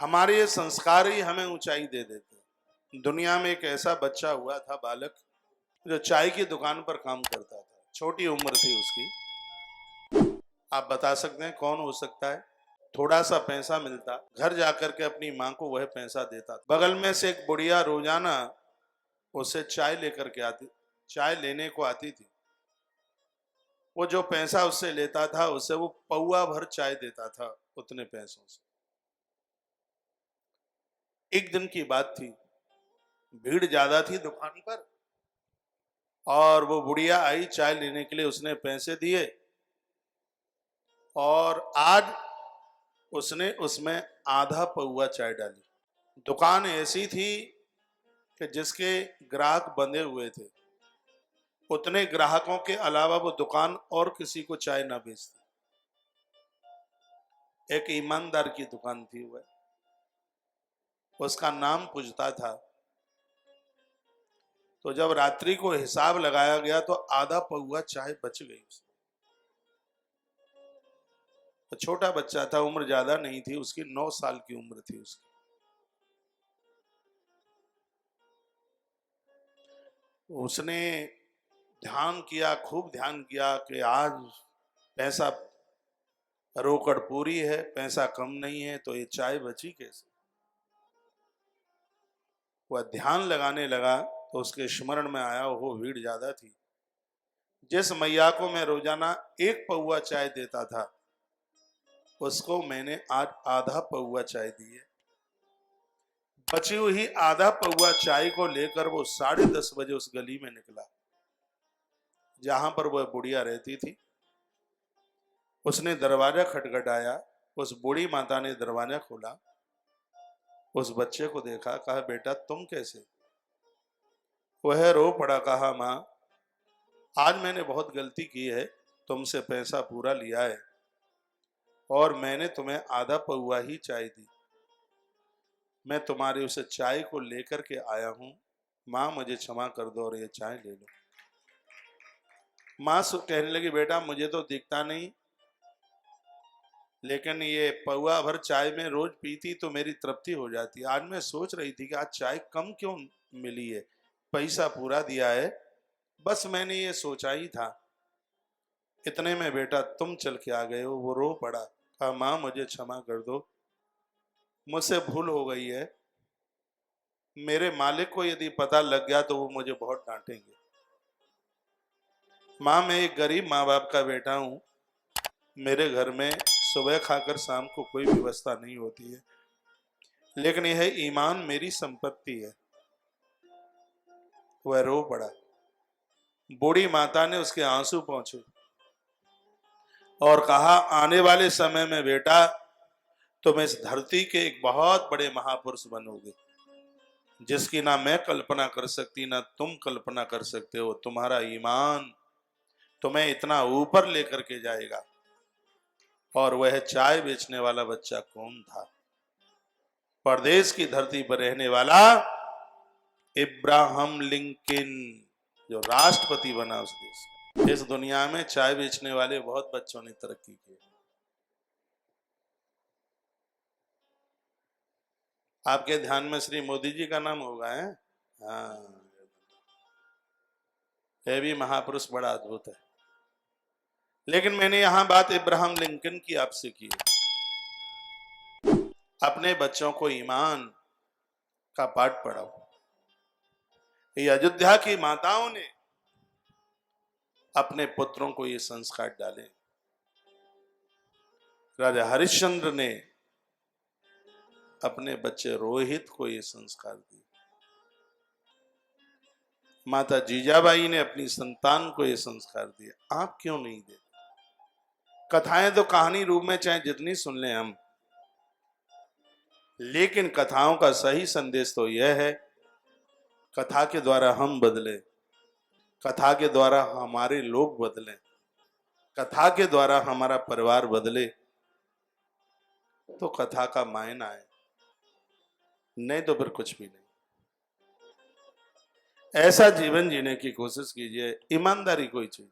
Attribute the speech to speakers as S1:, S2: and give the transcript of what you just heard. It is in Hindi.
S1: हमारे ये संस्कार ही हमें ऊंचाई दे देते। दुनिया में एक ऐसा बच्चा हुआ था, बालक, जो चाय की दुकान पर काम करता था। छोटी उम्र थी उसकी। आप बता सकते हैं कौन हो सकता है? थोड़ा सा पैसा मिलता, घर जाकर के अपनी माँ को वह पैसा देता। बगल में से एक बुढ़िया रोजाना उसे चाय लेकर के आती, चाय लेने को आती थी। वो जो पैसा उससे लेता था, उसे वो पौआ भर चाय देता था उतने पैसों से। एक दिन की बात थी, भीड़ ज्यादा थी दुकान पर, और वो बुढ़िया आई चाय लेने के लिए। उसने पैसे दिए और आज उसने उसमें आधा पौआ चाय डाली। दुकान ऐसी थी कि जिसके ग्राहक बंधे हुए थे, उतने ग्राहकों के अलावा वो दुकान और किसी को चाय ना बेचती। एक ईमानदार की दुकान थी वह, उसका नाम पूछता था। तो जब रात्रि को हिसाब लगाया गया तो आधा पौआ चाय बच गई उसमें। तो छोटा बच्चा था, उम्र ज्यादा नहीं थी उसकी, 9 साल की उम्र थी उसकी। उसने ध्यान किया, खूब ध्यान किया कि आज पैसा रोकड़ पूरी है, पैसा कम नहीं है, तो ये चाय बची कैसे? वह ध्यान लगाने लगा तो उसके स्मरण में आया, वो भीड़ ज्यादा थी। जिस मैया को मैं रोजाना एक पौआ चाय देता था, उसको मैंने आज आधा पौआ चाय दी है। बची हुई आधा पौआ चाय को लेकर वो 10:30 बजे उस गली में निकला जहां पर वह बुढ़िया रहती थी। उसने दरवाजा खटखटाया, उस बूढ़ी माता ने दरवाजा खोला, उस बच्चे को देखा, कहा बेटा तुम कैसे? वह रो पड़ा, कहा माँ आज मैंने बहुत गलती की है, तुमसे पैसा पूरा लिया है और मैंने तुम्हें आधा पौआ ही चाय दी। मैं तुम्हारे उस चाय को लेकर के आया हूं, माँ मुझे क्षमा कर दो और ये चाय ले लो। माँ कहने लगी बेटा मुझे तो दिखता नहीं, लेकिन ये पौआ भर चाय में रोज पीती तो मेरी तृप्ति हो जाती। आज मैं सोच रही थी कि आज चाय कम क्यों मिली है, पैसा पूरा दिया है, बस मैंने ये सोचा ही था। इतने में बेटा तुम चल के आ गए हो। वो रो पड़ा, कहा माँ मुझे क्षमा कर दो, मुझसे भूल हो गई है। मेरे मालिक को यदि पता लग गया तो वो मुझे बहुत डांटेंगे। माँ मैं एक गरीब माँ बाप का बेटा हूँ, मेरे घर में सुबह खाकर शाम को कोई व्यवस्था नहीं होती है, लेकिन यह ईमान मेरी संपत्ति है। वह रो पड़ा। बूढ़ी माता ने उसके आंसू पोंछे और कहा आने वाले समय में बेटा तुम इस धरती के एक बहुत बड़े महापुरुष बनोगे, जिसकी ना मैं कल्पना कर सकती ना तुम कल्पना कर सकते हो। तुम्हारा ईमान तुम्हें इतना ऊपर लेकर के जाएगा। और वह चाय बेचने वाला बच्चा कौन था? परदेश की धरती पर रहने वाला इब्राहिम लिंकन, जो राष्ट्रपति बना उस देश। इस दुनिया में चाय बेचने वाले बहुत बच्चों ने तरक्की की। आपके ध्यान में श्री मोदी जी का नाम होगा है? हाँ, यह भी महापुरुष बड़ा अद्भुत है। लेकिन मैंने यहां बात इब्राहिम लिंकन की आपसे की। अपने बच्चों को ईमान का पाठ पढ़ाओ। ये अयोध्या की माताओं ने अपने पुत्रों को ये संस्कार डाले। राजा हरिश्चंद्र ने अपने बच्चे रोहित को ये संस्कार दिए। माता जीजाबाई ने अपनी संतान को ये संस्कार दिए। आप क्यों नहीं देते? कथाएं तो कहानी रूप में चाहे जितनी सुन लें हम, लेकिन कथाओं का सही संदेश तो यह है, कथा के द्वारा हम बदले, कथा के द्वारा हमारे लोग बदले, कथा के द्वारा हमारा परिवार बदले, तो कथा का मायना है, नहीं तो फिर कुछ भी नहीं। ऐसा जीवन जीने की कोशिश कीजिए, ईमानदारी कोई चीज।